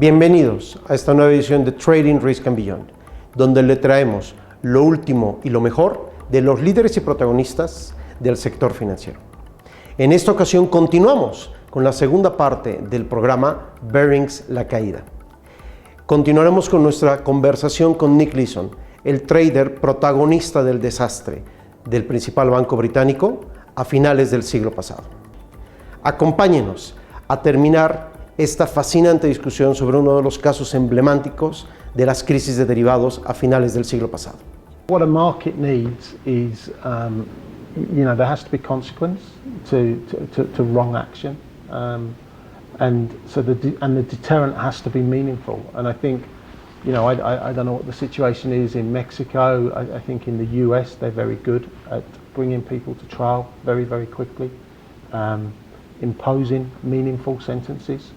Bienvenidos a esta nueva edición de Trading, Risk and Beyond, donde le traemos lo último y lo mejor de los líderes y protagonistas del sector financiero. En esta ocasión continuamos con la segunda parte del programa Barings, la Caída. Continuaremos con nuestra conversación con Nick Leeson, el trader protagonista del desastre del principal banco británico a finales del siglo pasado. Acompáñenos a terminar esta fascinante discusión sobre uno de los casos emblemáticos de las crisis de derivados a finales del siglo pasado. What a market needs is, there has to be consequence to wrong action, and the deterrent has to be meaningful. And I think, I don't know what the situation is in Mexico. I think in the US they're very good at bringing people to trial very, very quickly, imposing meaningful sentences,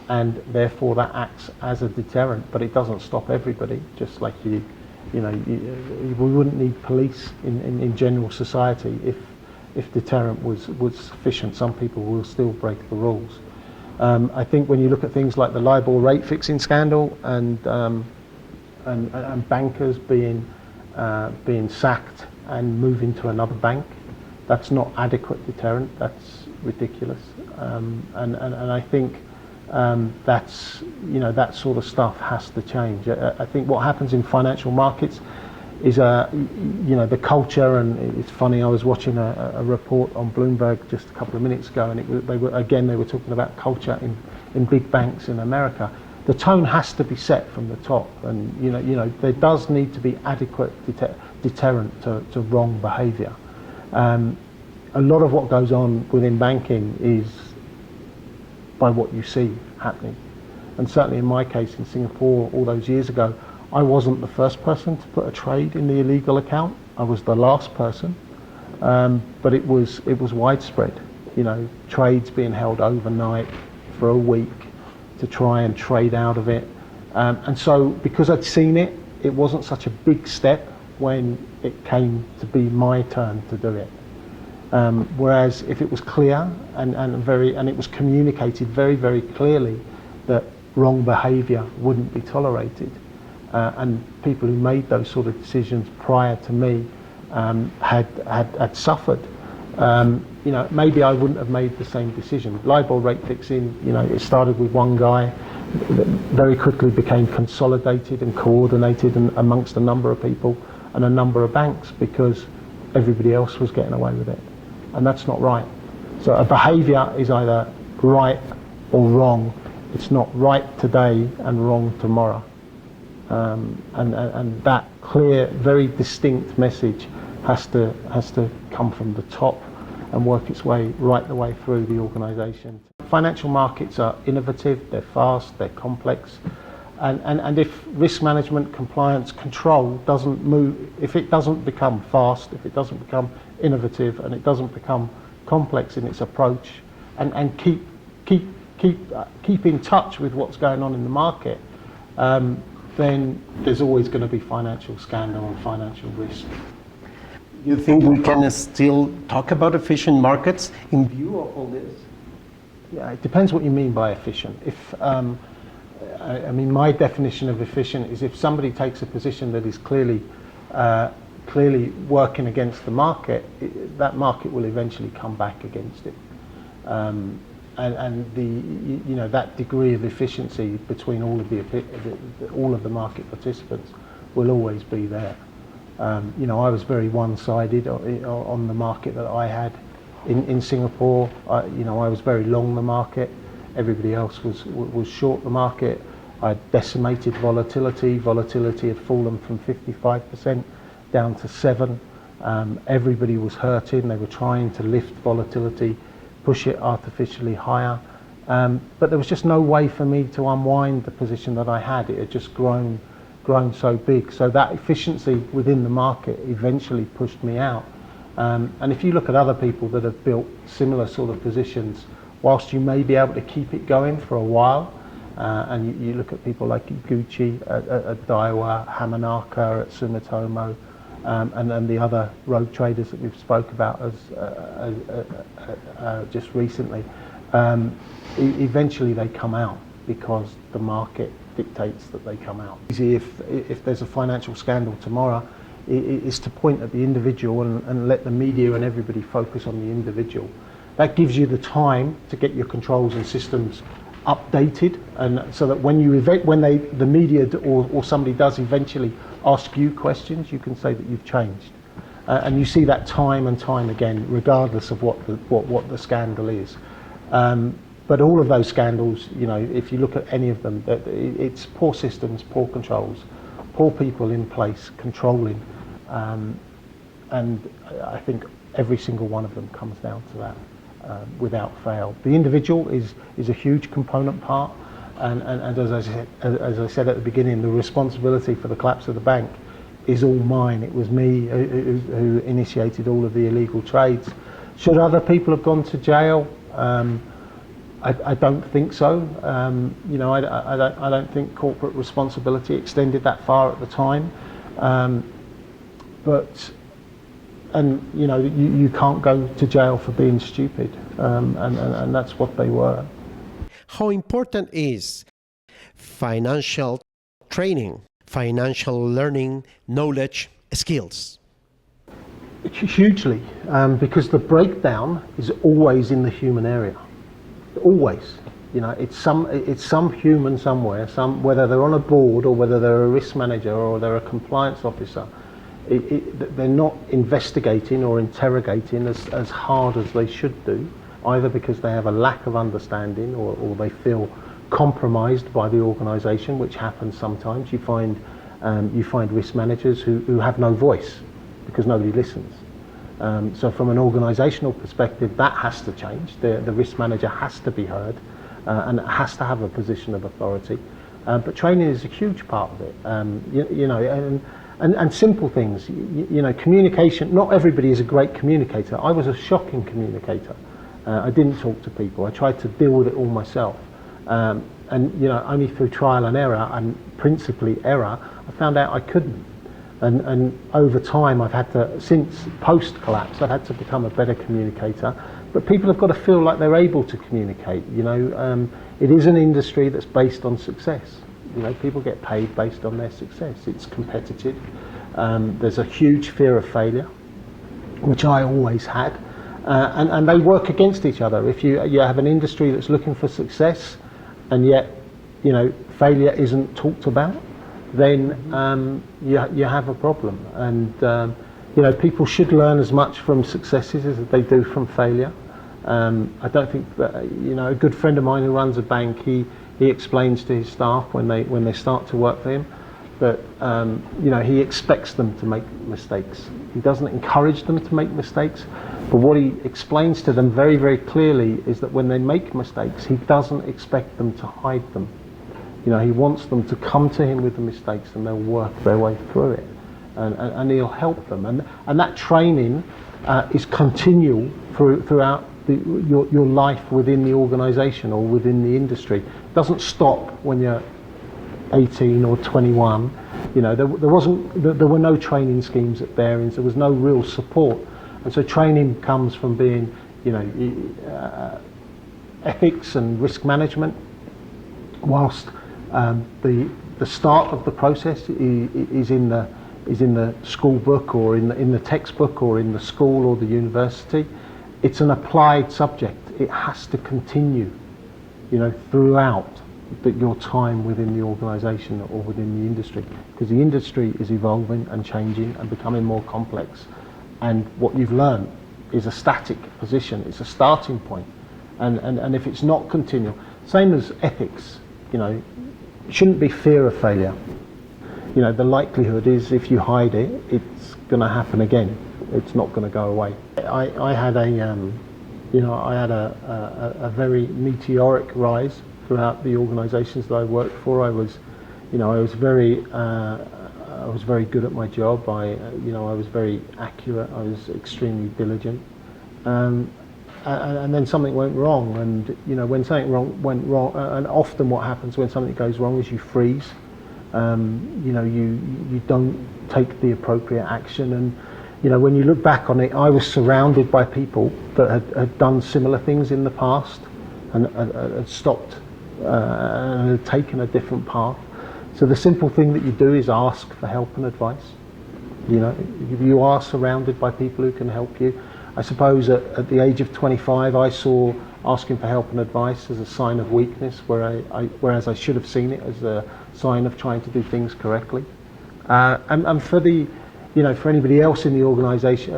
and therefore that acts as a deterrent. But it doesn't stop everybody. Just like we wouldn't need police in general society if deterrent was sufficient. Some people will still break the rules. I think when you look at things like the LIBOR rate fixing scandal and bankers being sacked and moving to another bank, that's not adequate deterrent. That's ridiculous. And I think that's that sort of stuff has to change. I think what happens in financial markets is the culture, and it's funny, I was watching a report on Bloomberg just a couple of minutes ago, and they were talking about culture in big banks in America. The tone has to be set from the top, and there does need to be adequate deterrent to wrong behaviour. A lot of what goes on within banking is by what you see happening, and certainly in my case in Singapore all those years ago, I wasn't the first person to put a trade in the illegal account. I was the last person, but it was widespread. Trades being held overnight for a week to try and trade out of it, and so because I'd seen it, it wasn't such a big step when it came to be my turn to do it. Whereas if it was clear and it was communicated very, very clearly that wrong behaviour wouldn't be tolerated, and people who made those sort of decisions prior to me had suffered, maybe I wouldn't have made the same decision. LIBOR rate fixing, it started with one guy, very quickly became consolidated and coordinated amongst a number of people and a number of banks because everybody else was getting away with it. And that's not right. So a behaviour is either right or wrong. It's not right today and wrong tomorrow. And that clear, very distinct message has to come from the top and work its way right the way through the organisation. Financial markets are innovative, they're fast, they're complex, and if risk management, compliance, control doesn't move, if it doesn't become fast, if it doesn't become innovative, and it doesn't become complex in its approach, and keep in touch with what's going on in the market, then there's always going to be financial scandal and financial risk. You think we can still talk about efficient markets in view of all this? Yeah, it depends what you mean by efficient. If my definition of efficient is if somebody takes a position that is clearly working against the market, that market will eventually come back against it. And that degree of efficiency between all of the market participants will always be there. I was very one-sided on the market that I had in Singapore. I was very long the market. Everybody else was short the market. I decimated volatility. Volatility had fallen from 55% down to 7%. Everybody was hurting. They were trying to lift volatility, push it artificially higher. But there was just no way for me to unwind the position that I had. It had just grown so big. So that efficiency within the market eventually pushed me out. And if you look at other people that have built similar sort of positions, whilst you may be able to keep it going for a while, and you look at people like Gucci at Daiwa, Hamanaka at Sumitomo, and the other rogue traders that we've spoke about just recently, eventually they come out. because the market dictates that they come out. If there's a financial scandal tomorrow, it's to point at the individual and let the media and everybody focus on the individual. That gives you the time to get your controls and systems updated, and so that when the media or somebody does eventually ask you questions, you can say that you've changed. And you see that time and time again, regardless of what the scandal is. But all of those scandals, you know, if you look at any of them, it's poor systems, poor controls, poor people in place controlling, and I think every single one of them comes down to that without fail. The individual is a huge component part, and as I said at the beginning, the responsibility for the collapse of the bank is all mine. It was me who initiated all of the illegal trades. Should other people have gone to jail? I don't think so. You know, I don't think corporate responsibility extended that far at the time. And you know, you can't go to jail for being stupid, and that's what they were. How important is financial training, financial learning, knowledge, skills? Hugely, because the breakdown is always in the human area. Always, you know, it's some human somewhere, whether they're on a board or whether they're a risk manager or they're a compliance officer. They're not investigating or interrogating as hard as they should do, either because they have a lack of understanding or they feel compromised by the organisation, which happens sometimes. You find risk managers who have no voice because nobody listens. So from an organisational perspective, that has to change. The risk manager has to be heard and has to have a position of authority. But training is a huge part of it. You know, and simple things. You know, communication. Not everybody is a great communicator. I was a shocking communicator. I didn't talk to people. I tried to deal with it all myself. And you know, only through trial and error, and principally error, I found out I couldn't. And over time, I've had to, since post-collapse, I've had to become a better communicator. But people have got to feel like they're able to communicate. You know, it is an industry that's based on success. You know, people get paid based on their success. It's competitive. There's a huge fear of failure, which I always had. And they work against each other. If you have an industry that's looking for success, and yet, you know, failure isn't talked about, then you have a problem. And you know, people should learn as much from successes as they do from failure. I don't think that, you know, a good friend of mine who runs a bank, he explains to his staff when they start to work for him that you know, he expects them to make mistakes. He doesn't encourage them to make mistakes, but what he explains to them very, very clearly is that when they make mistakes, he doesn't expect them to hide them. You know, he wants them to come to him with the mistakes, and they'll work their way through it, and he'll help them. And that training is continual throughout your life within the organisation or within the industry. It doesn't stop when you're 18 or 21. You know, there were no training schemes at Barings. There was no real support, and so training comes from being, you know, ethics and risk management, whilst the start of the process is in the school book or in the textbook or in the school or the university. It's an applied subject. It has to continue, you know, throughout your time within the organisation or within the industry, because the industry is evolving and changing and becoming more complex, and what you've learned is a static position. It's a starting point, and if it's not continual, same as ethics, you know, it shouldn't be fear of failure. You know, the likelihood is if you hide it, it's going to happen again. It's not going to go away. I had a very meteoric rise throughout the organisations that I worked for. I was very good at my job. I was very accurate. I was extremely diligent. And then something went wrong. And you know, when something went wrong, and often what happens when something goes wrong is you freeze. You know, you don't take the appropriate action. And you know, when you look back on it, I was surrounded by people that had done similar things in the past and had stopped and have taken a different path. So the simple thing that you do is ask for help and advice. You know, you are surrounded by people who can help you. I suppose at the age of 25, I saw asking for help and advice as a sign of weakness, whereas I should have seen it as a sign of trying to do things correctly. And for the, you know, for anybody else in the organisation,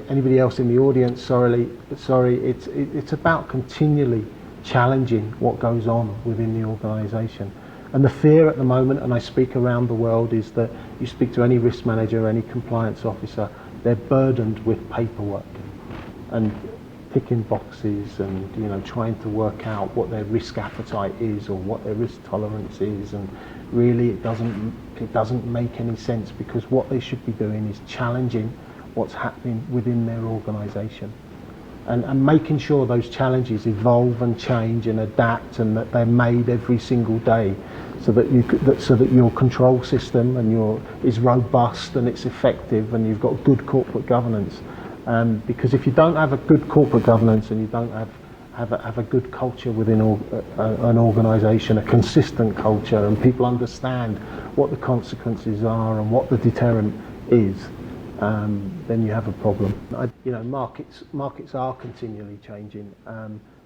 anybody else in the audience, it's about continually challenging what goes on within the organisation. And the fear at the moment, and I speak around the world, is that you speak to any risk manager, any compliance officer, they're burdened with paperwork and ticking boxes and, you know, trying to work out what their risk appetite is or what their risk tolerance is, and really it doesn't make any sense, because what they should be doing is challenging what's happening within their organisation. And making sure those challenges evolve and change and adapt, and that they're made every single day, so that your control system and is robust and it's effective, and you've got good corporate governance. Because if you don't have a good corporate governance and you don't have a good culture within an organisation, a consistent culture, and people understand what the consequences are and what the deterrent is, then you have a problem. You know, markets are continually changing,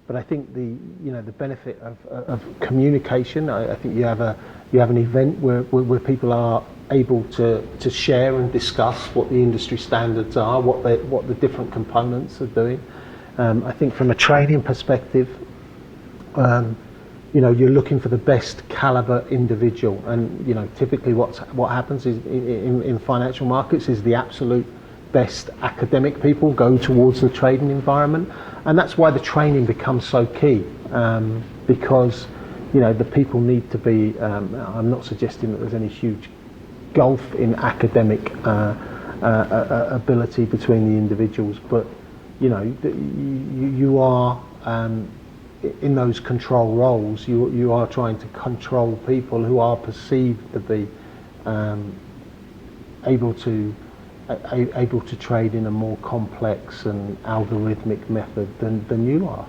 but I think the benefit of communication. I think you have an event where people are able to share and discuss what the industry standards are, what the different components are doing. I think from a training perspective, you know, you're looking for the best caliber individual, and you know, typically what happens is in financial markets is the absolute best academic people go towards the trading environment, and that's why the training becomes so key, because you know, the people need to be. I'm not suggesting that there's any huge gulf in academic ability between the individuals, but you know, you are. In those control roles, you are trying to control people who are perceived to be able to trade in a more complex and algorithmic method than you are.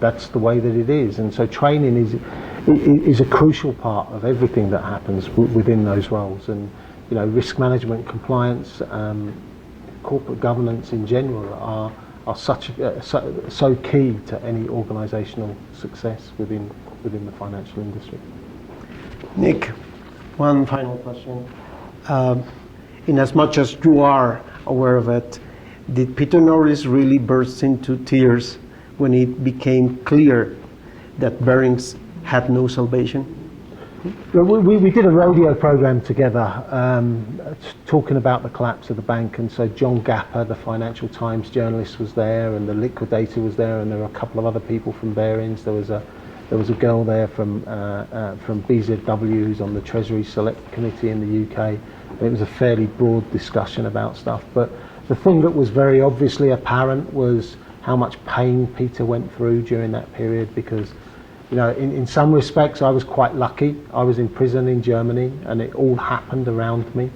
That's the way that it is, and so training is a crucial part of everything that happens within those roles. And you know, risk management, compliance, corporate governance in general are so key to any organisational success within the financial industry. Nick, one final question. In as much as you are aware of it, did Peter Norris really burst into tears when it became clear that Barings had no salvation? We did a rodeo program together, talking about the collapse of the bank, and so John Gapper, the Financial Times journalist, was there, and the liquidator was there, and there were a couple of other people from Barings. There was a girl there from BZW who's on the Treasury Select Committee in the UK. And it was a fairly broad discussion about stuff. But the thing that was very obviously apparent was how much pain Peter went through during that period, because you know, in some respects I was quite lucky. I was in prison in Germany and it all happened around me,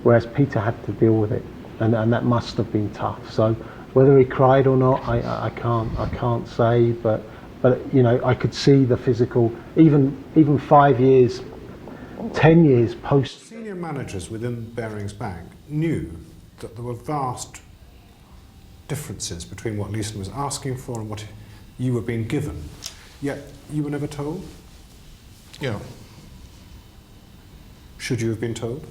whereas Peter had to deal with it, and that must have been tough. So whether he cried or not, I can't say, but you know, I could see the physical, even 5 years, 10 years post. Senior managers within Barings Bank knew that there were vast differences between what Leeson was asking for and what you were being given. Yet you were never told? Yeah. Should you have been told?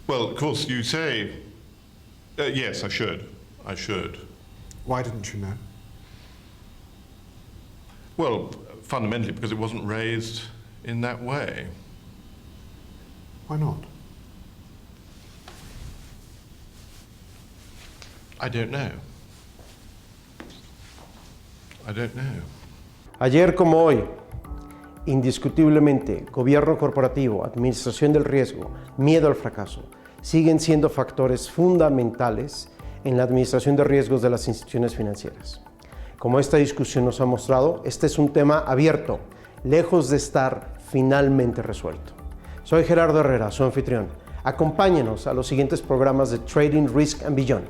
Well, of course, you say, yes, I should. I should. Why didn't you know? Well, fundamentally because it wasn't raised in that way. Why not? I don't know. I don't know. Ayer como hoy, indiscutiblemente, gobierno corporativo, administración del riesgo, miedo al fracaso, siguen siendo factores fundamentales en la administración de riesgos de las instituciones financieras. Como esta discusión nos ha mostrado, este es un tema abierto, lejos de estar finalmente resuelto. Soy Gerardo Herrera, su anfitrión. Acompáñenos a los siguientes programas de Trading, Risk and Beyond.